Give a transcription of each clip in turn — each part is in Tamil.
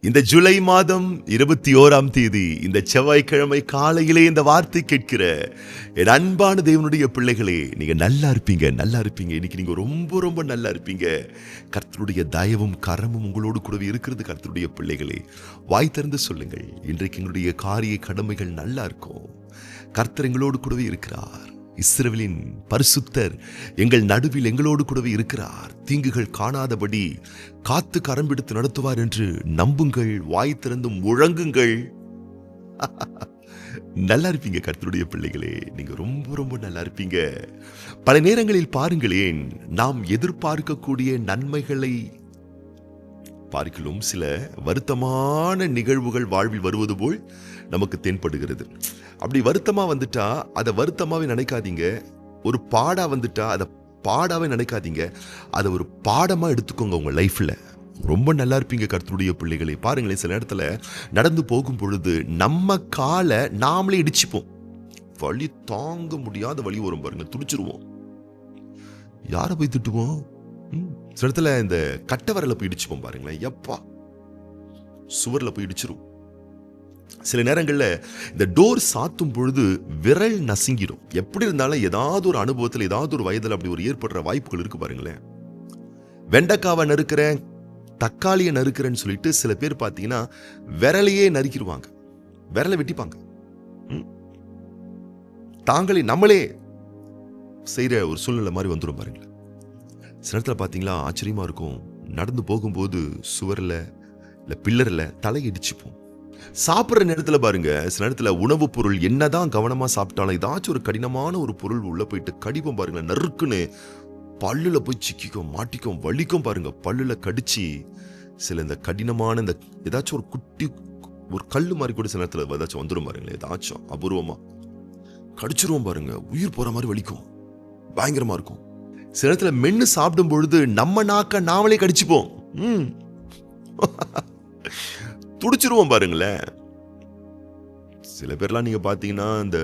இந்த ஜூலை மாதம் 21 இந்த செவ்வாய்க்கிழமை காலையிலே இந்த வார்த்தை கேட்கிற என் அன்பான தேவனுடைய பிள்ளைகளே, நீங்க நல்லா இருப்பீங்க, நல்லா இருப்பீங்க. இன்னைக்கு நீங்க ரொம்ப ரொம்ப நல்லா இருப்பீங்க. கர்த்தருடைய தயவும் கரமும் உங்களோடு கூடவே இருக்கிறது. கர்த்தருடைய பிள்ளைகளே, வாய் திறந்து சொல்லுங்கள், இன்றைக்கு எங்களுடைய காரிய கடமைகள் நல்லா இருக்கும். கர்த்தர் எங்களோடு கூடவே இருக்கிறார். இஸ்ரவேலின் பரிசுத்தர் எங்கள் நடுவில் எங்களோடு கூடவே இருக்கிறார். தீங்குகள் காணாதபடி காத்து கரம் பிடித்து நடத்துவார் என்று நம்புங்கள். வாய் திறந்து முழங்குங்கள். நல்லா இருப்பீங்க கர்த்தருடைய பிள்ளைகளே, நீங்க ரொம்ப ரொம்ப நல்லா இருப்பீங்க. பல நேரங்களில் பாருங்களேன், நாம் எதிர்பார்க்கக்கூடிய நன்மைகளை பார்க்கலும் சில வருத்தமான நிகழ்வுகள் வாழ்வில் வருவது போல் நமக்கு தென்படுகிறது. அப்படி வருத்தமா வந்துட்டா அதை வருத்தமாவே நினைக்காதீங்க. ஒரு பாடா வந்துட்டா அதை பாடாவே நினைக்காதீங்க. அதை ஒரு பாடமா எடுத்துக்கோங்க உங்க லைஃப்ல. ரொம்ப நல்லா இருப்பீங்க கர்த்தருடைய பிள்ளைகளை. பாருங்களேன், சில இடத்துல நடந்து போகும் பொழுது நம்ம காலை நாமளே இடிச்சுப்போம். வலி தாங்க முடியாத வலி வரும் பாருங்க, துடிச்சிருவோம். யாரை போய் திட்டுவோம்? சில இடத்துல இந்த கட்டை விரல போய் இடிச்சுப்போம் பாருங்களேன். எப்பா சுவர்ல போய் இடிச்சிரும். சில நேரங்கள்ல இந்த டோர் சாத்தும் பொழுது விரல் நசுங்கிடும். எப்படி இருந்தாலும் ஏதாவது ஒரு அனுபவத்தில் ஏதாவது ஒரு வயதில் அப்படி ஒரு ஏற்படுற வாய்ப்புகள் இருக்கு பாருங்களேன். வெண்டைக்காவை நறுக்கிறேன், தக்காளியை நறுக்கிறேன்னு சொல்லிட்டு சில பேர் பார்த்தீங்கன்னா விரலையே நறுக்கிடுவாங்க, விரலை வெட்டிப்பாங்க. தாங்களே நம்மளே செய்யற ஒரு சூழ்நிலை மாதிரி வந்துடும் பாருங்களேன். சில இடத்துல பார்த்தீங்களா ஆச்சரியமா இருக்கும். நடந்து போகும்போது சுவரில் இல்லை பில்லரில் தலையிடிச்சுப்போம். சாப்பிட்ற நேரத்தில் பாருங்க, சில நேரத்தில் உணவு பொருள் என்னதான் கவனமா சாப்பிட்டாலும் ஏதாச்சும் ஒரு கடினமான ஒரு பொருள் உள்ள போயிட்டு கடிப்போம் பாருங்க. நறுக்குன்னு பல்லுல போய் சிக்கிக்கும், மாட்டிக்கும், வலிக்கும் பாருங்க. பல்லுல கடிச்சு சில இந்த கடினமான இந்த ஏதாச்சும் ஒரு குட்டி ஒரு கல்லு மாதிரி கூட சில நேரத்தில் ஏதாச்சும் வந்துடும் பாருங்களேன். ஏதாச்சும் அபூர்வமா கடிச்சிருவோம் பாருங்க. உயிர் போற மாதிரி வலிக்கும், பயங்கரமா இருக்கும். சில நேரத்துல மென்னு சாப்பிடும் பொழுது நம்ம நாக்க நாமளே கடிச்சுப்போம், துடிச்சிருவோம் பாருங்களேன். சில பேர்லாம் நீங்க பாத்தீங்கன்னா இந்த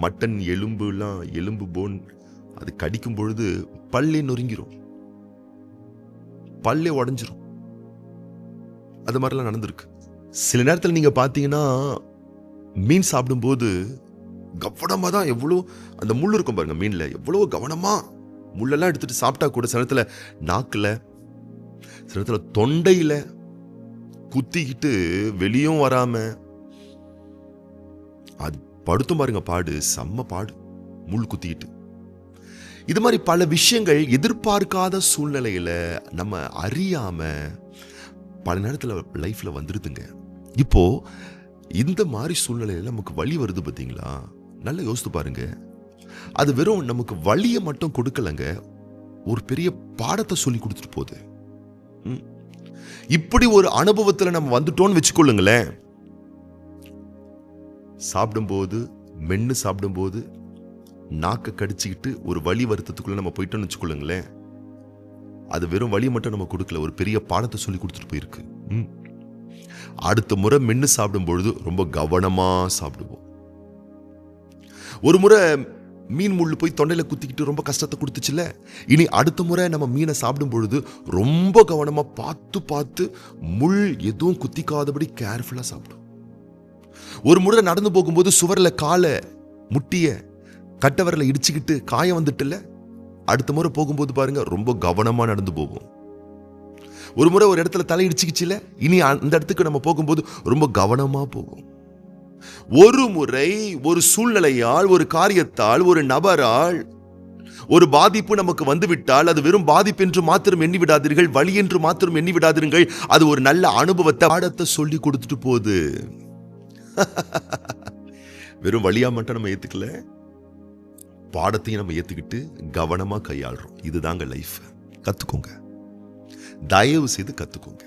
மட்டன் எலும்பு போன் அது கடிக்கும் பொழுது பல்லே நொறுங்கிரும், பல்லே உடஞ்சிரும். அது மாதிரிலாம் நடந்திருக்கு. சில நேரத்தில் நீங்க பாத்தீங்கன்னா மீன் சாப்பிடும் போது கவனமா தான், எவ்வளோ அந்த முள் இருக்கும் பாருங்க மீன்ல, எவ்வளவு கவனமா முள்ளெல்லாம் எடுத்துட்டு சாப்பிட்டா கூட சில நேரத்தில் நாக்குல, சில நேரத்தில் தொண்டையில குத்திக்கிட்டு வெளியும் வராம அது படுத்தும் பாருங்க. பாடு, செம்ம பாடு, முள் குத்திக்கிட்டு. இது மாதிரி பல விஷயங்கள் எதிர்பார்க்காத சூழ்நிலையில நம்ம அறியாம பல நேரத்தில் லைஃப்ல வந்துருதுங்க. இப்போ இந்த மாதிரி சூழ்நிலையில நமக்கு வலி வருது பார்த்தீங்களா? நல்லா யோசித்து பாருங்க. அது வெறும் நமக்கு வலியை மட்டும் கொடுக்கலங்க, ஒரு பெரிய பாடத்தை சொல்லி கொடுத்துட்டு போகுது. இப்படி ஒரு அனுபவத்தில் நம்ம வந்துட்டோம்னு வச்சுக்கொள்ளுங்களேன். சாப்பிடும்போது மென்னு சாப்பிடும்போது நாக்க கடிச்சுக்கிட்டு ஒரு வலி வருத்தத்துக்குள்ள நம்ம போயிட்டோம்னு வச்சுக்கொள்ளுங்களேன். அது வெறும் வலி மட்டும் நம்ம கொடுக்கல, ஒரு பெரிய பாடத்தை சொல்லி கொடுத்துட்டு போயிருக்கு. அடுத்த முறை மென்னு சாப்பிடும் பொழுது ரொம்ப கவனமா சாப்பிடுவோம். ஒரு முறை மீன் முள்ளு போய் தொண்டையில குத்திக்கிட்டு ரொம்ப கஷ்டத்தை கொடுத்துச்சுல, இனி அடுத்த முறை நம்ம மீனை சாப்பிடும் பொழுது ரொம்ப கவனமா பார்த்து முள் எதுவும் குத்திக்காதபடி கேர்ஃபுல்லா சாப்பிடும். ஒரு முறை நடந்து போகும்போது சுவர்ல காலை முட்டிய கட்டவரில் இடிச்சுக்கிட்டு காயம் வந்துட்டுல, அடுத்த முறை போகும்போது பாருங்க ரொம்ப கவனமா நடந்து போவோம். ஒரு முறை ஒரு இடத்துல தலை இடிச்சுக்கிச்சுல, இனி அந்த இடத்துக்கு நம்ம போகும்போது ரொம்ப கவனமா போவோம். ஒரு முறை ஒரு சூழ்நிலையால், ஒரு காரியத்தால், ஒரு நபரால் ஒரு பாதிப்பு நமக்கு வந்துவிட்டால் அது வெறும் பாதிப்பு என்று மாத்திரம் எண்ணி விடாதீர்கள், வலி என்று மாத்திரம் எண்ணி விடாதீர்கள். அது ஒரு நல்ல அனுபவத்தை, பாடத்தை சொல்லி கொடுத்துட்டு போகுது. வெறும் வலியா மட்டும் நம்ம ஏத்துக்கல, பாடத்தையும் நம்ம ஏத்துக்கிட்டு கவனமா கையாளுறோம். இதுதாங்க லைஃப். கத்துக்கோங்க, தயவு செய்து கத்துக்கோங்க.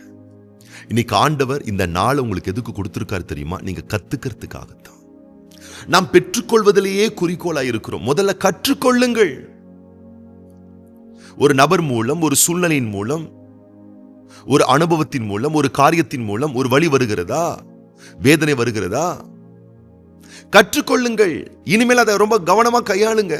இன்னைக்கு ஆண்டவர் இந்த நாள் உங்களுக்கு எதுக்கு கொடுத்திருக்காரு தெரியுமா? நீங்க கத்துக்கிறதுக்காகத்தான். நாம் பெற்றுக்கொள்வதிலேயே குறிக்கோளாய் இருக்கிறோம். முதல்ல கற்றுக்கொள்ளுங்கள். ஒரு நபர் மூலம், ஒரு சூழ்நிலையின் மூலம், ஒரு அனுபவத்தின் மூலம், ஒரு காரியத்தின் மூலம் ஒரு வழி வருகிறதா, வேதனை வருகிறதா, கற்றுக்கொள்ளுங்கள். இனிமேல் அதை ரொம்ப கவனமா கையாளுங்க.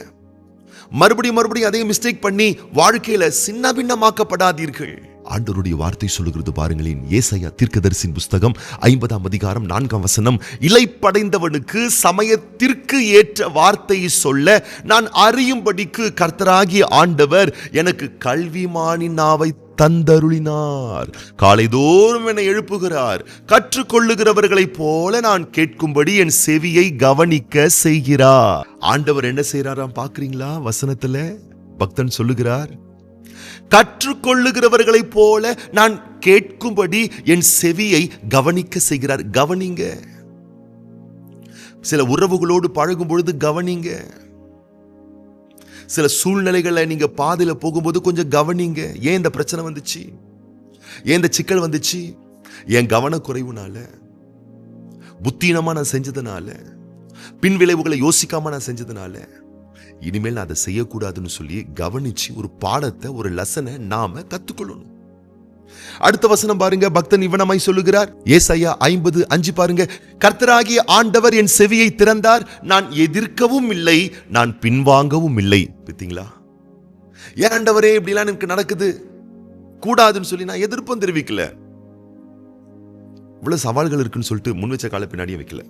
மறுபடியும் அதே மிஸ்டேக் பண்ணி வாழ்க்கையில சின்ன பின்னமாக்கப்படாதீர்கள். ஆண்டவருடைய வார்த்தை சொல்லுகிறது பாருங்களேன். ஏசாயா தீர்க்கதரிசியின் புஸ்தகம் 50ஆம் அதிகாரம் 4ஆம் வசனம். இளைப்படைந்தவனுக்கு சமயத்திற்கு ஏற்ற வார்த்தையை சொல்ல நான் அறியும்படிக்கு கர்த்தராகிய ஆண்டவர் எனக்கு கல்விமானின் நாவை தந்தருளினார். காலைதோறும் என்னை எழுப்புகிறார். கற்றுக்கொள்ளுகிறவர்களைப் போல நான் கேட்கும்படி என் செவியை கவனிக்க செய்கிறார். ஆண்டவர் என்ன செய்யறாராம் பாக்குறீங்களா? வசனத்துல பக்தன் சொல்லுகிறார், கற்றுக்கொள்ளுகிறவர்களைப் போல நான் கேட்கும்படி என் செவியை கவனிக்க செய்கிறார். கவனிங்க. சில உறவுகளோடு பழகும் பொழுது கவனிங்க. சில சூழ்நிலைகளை நீங்க பாதையில போகும்போது கொஞ்சம் கவனிங்க. ஏன் இந்த பிரச்சனை வந்துச்சு? ஏன் இந்த சிக்கல் வந்துச்சு? என் கவனக்குறைவுனால, புத்தீனமா நான் செஞ்சதுனால, பின் விளைவுகளை யோசிக்காம நான் செஞ்சதுனால, இனிமேல் நான் அதை செய்யக்கூடாதுன்னு சொல்லி கவனிச்சு ஒரு பாடத்தை, ஒரு லெசனை நாம கத்துக்கொள்ளணும். அடுத்த வசனம் பாருங்க. பக்தன் இவனமாய் சொல்லுகிறார். ஏசாயா 50:5 பாருங்க. கர்த்தராகிய ஆண்டவர் என் செவியை திறந்தார். நான் எதிர்க்கவும் இல்லை, நான் பின்வாங்கவும் இல்லை. பார்த்தீங்களா? ஏன் ஆண்டவரே இப்படிலாம் எனக்கு நடக்குது கூடாதுன்னு சொல்லி நான் எதிர்ப்பும் தெரிவிக்கல. இவ்வளவு சவால்கள் இருக்குன்னு சொல்லிட்டு முன் வச்ச கால பின்னாடியே வைக்கல.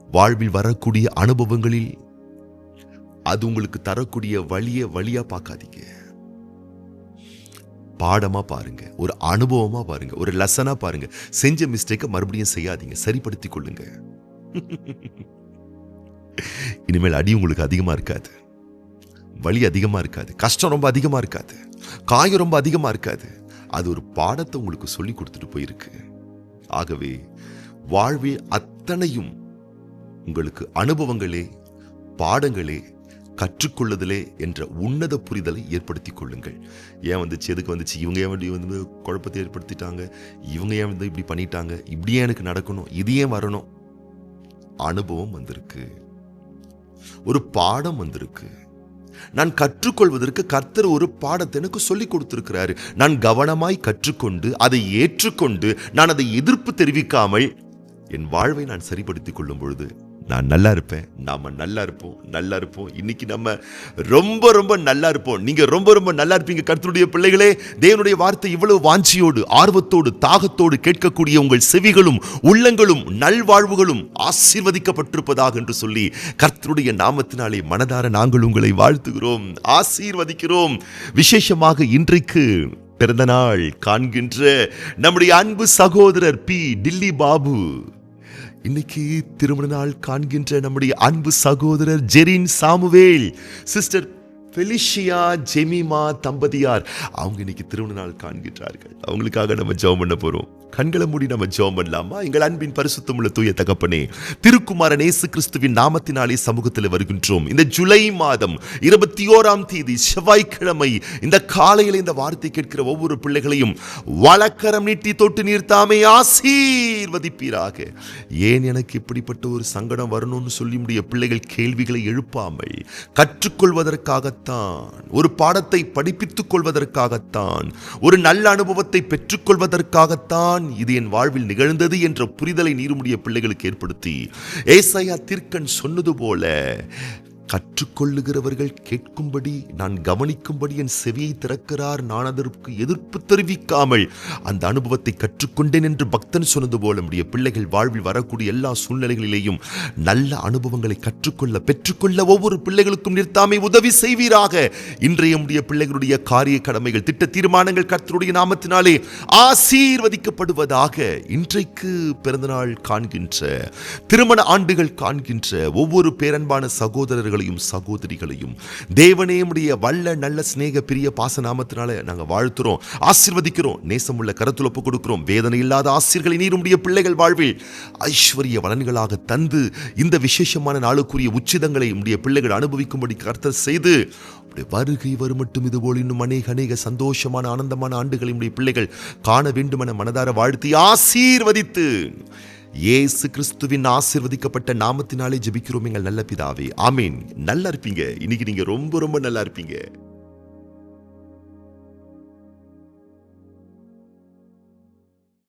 வாழ்வில் வரக்கூடிய அனுபவங்களில் அது உங்களுக்கு தரக்கூடிய வழியா பார்க்காதீங்க. பாடமா பாருங்க, ஒரு அனுபவமா பாருங்க, ஒரு லெசனா பாருங்க. செஞ்ச மிஸ்டேக்கை மறுபடியும் செய்யாதீங்க, சரிப்படுத்திக் கொள்ளுங்க. இனிமேல் அடி உங்களுக்கு அதிகமா இருக்காது, வலி அதிகமா இருக்காது, கஷ்டம் ரொம்ப அதிகமா இருக்காது, காயம் ரொம்ப அதிகமா இருக்காது. அது ஒரு பாடத்தை உங்களுக்கு சொல்லி கொடுத்துட்டு போயிருக்கு. ஆகவே வாழ்வில் அத்தனையும் உங்களுக்கு அனுபவங்களே, பாடங்களே, கற்றுக்கொள்ளுதலே என்ற உன்னத புரிதலை ஏற்படுத்திக் கொள்ளுங்கள். ஏன் வந்துச்சு, எதுக்கு வந்துச்சு, இவங்க ஏன் வந்து குழப்பத்தை ஏற்படுத்திட்டாங்க, இவங்க ஏன் வந்து இப்படி பண்ணிட்டாங்க, இப்படியே எனக்கு நடக்கணும், இது ஏன் வரணும்? அனுபவம் வந்திருக்கு, ஒரு பாடம் வந்திருக்கு. நான் கற்றுக்கொள்வதற்கு கர்த்தர் ஒரு பாடத்தை எனக்கு சொல்லிக் கொடுத்திருக்கிறாரு. நான் கவனமாய் கற்றுக்கொண்டு அதை ஏற்றுக்கொண்டு நான் அதை எதிர்ப்பு தெரிவிக்காமல் என் வாழ்வை நான் சரிப்படுத்திக் கொள்ளும் பொழுது நான் நல்லா இருப்பேன். நாம நல்லா இருப்போம். இன்னைக்கு நம்ம ரொம்ப ரொம்ப நல்லா இருப்போம். நீங்க ரொம்ப ரொம்ப நல்லா இருப்பீங்க. கர்த்தருடைய பிள்ளைகளே, தேவனுடைய வார்த்தை இவ்வளவு வாஞ்சியோடு, ஆர்வத்தோடு, தாகத்தோடு கேட்கக்கூடிய உங்கள் செவிகளும் உள்ளங்களும் நல்வாழ்வுகளும் ஆசீர்வதிக்கப்பட்டிருப்பதாக என்று சொல்லி கர்த்தருடைய நாமத்தினாலே மனதார நாங்கள் உங்களை வாழ்த்துகிறோம், ஆசீர்வதிக்கிறோம். விசேஷமாக இன்றைக்கு பிறந்த நாள் காண்கின்ற நம்முடைய அன்பு சகோதரர் பி. டில்லி பாபு, இன்னைக்கு திருமண நாள் காண்கின்ற நம்முடைய அன்பு சகோதரர் ஜெரின் சாமுவேல், சிஸ்டர் பெலிஷியா ஜெமிமா தம்பதியார், அவங்க இன்னைக்கு திருமண நாள் காண்கின்றார்கள். அவங்களுக்காக நம்ம ஜெபம் பண்ண போறோம். கண்களை மூடி நம்ம ஜெபம் பண்ணலாமா? எங்கள் அன்பின் பரிசுத்தமுள்ள தூய தகப்பனே, திருக்குமாரன் இயேசு கிறிஸ்துவின் நாமத்தினாலே சமூகத்தில் வருகின்றோம். இந்த ஜூலை மாதம் 21ஆம் தேதி செவ்வாய்க்கிழமை இந்த காலையில் இந்த வார்த்தை கேட்கிற ஒவ்வொரு பிள்ளைகளையும் வலக்கரம் நீட்டி தொட்டு நீர் தாமே ஆசீர்வதிப்பீராக. ஏன் எனக்கு இப்படிப்பட்ட ஒரு சங்கடம் வரணும்னு சொல்லி முடிய பிள்ளைகள் கேள்விகளை எழுப்பாமல் கற்றுக்கொள்வதற்காகத்தான், ஒரு பாடத்தை படிப்பித்துக் கொள்வதற்காகத்தான், ஒரு நல்ல அனுபவத்தை பெற்றுக்கொள்வதற்காகத்தான் இது என் வாழ்வில் நிகழ்ந்தது என்ற புரிதலை நீருமுடைய பிள்ளைகளுக்கு ஏற்படுத்தி, ஏசாயா தீர்க்கன் சொன்னது போல கற்றுக்கொள்ளுகிறவர்கள் கேட்கும்படி, நான் கவனிக்கும்படி என் செவியை திறக்கிறார். நான் அதற்கு எதிர்ப்பு தெரிவிக்காமல் அந்த அனுபவத்தை கற்றுக்கொண்டேன் என்று பக்தன் சொன்னது போல நம்முடைய பிள்ளைகள் வாழ்வில் வரக்கூடிய எல்லா சூழ்நிலைகளிலேயும் நல்ல அனுபவங்களை கற்றுக்கொள்ள, பெற்றுக்கொள்ள ஒவ்வொரு பிள்ளைகளுக்கும் நிறுத்தாமை உதவி செய்வீராக. இன்றைய நம்முடைய பிள்ளைகளுடைய காரிய கடமைகள், திட்ட தீர்மானங்கள் கர்த்தருடைய நாமத்தினாலே ஆசீர்வதிக்கப்படுவதாக. இன்றைக்கு பிறந்தநாள் காண்கின்ற, திருமண ஆண்டுகள் காண்கின்ற ஒவ்வொரு பேரன்பான சகோதரர்கள் சகோதரிகளையும் தேவனே உம்முடைய வல்ல நல்ல சிநேக பிரிய பாச நாமத்தினால நாங்க வாழ்த்துறோம், ஆசீர்வதிக்கிறோம், நேசமுள்ள கரத்தில் ஒப்புக் கொடுக்கிறோம். வேதனை இல்லாத ஆசீர்களை நீர் உம்முடைய பிள்ளைகள் வாழ்வில் ஐஸ்வர்ய வளன்களாக தந்து இந்த விசேஷமான நாளுக்குரிய உச்சிதங்களை உம்முடைய பிள்ளைகள் அனுபவிக்கும்படி கர்த்தர் செய்து வருகை வரும் மட்டும் இதுபோல் இன்னும் அநேக சந்தோஷமான ஆனந்தமான ஆண்டுகளை உம்முடைய பிள்ளைகள் காண வேண்டும் என மனதார வாழ்த்தி ஆசீர்வதித்து இயேசு கிறிஸ்துவின் ஆசீர்வதிக்கப்பட்ட நாமத்தினாலே ஜெபிக்கிறோம் எங்கள் நல்ல பிதாவே, ஆமீன். நல்லா இருப்பீங்க. இன்னைக்கு நீங்க ரொம்ப ரொம்ப நல்லா இருப்பீங்க.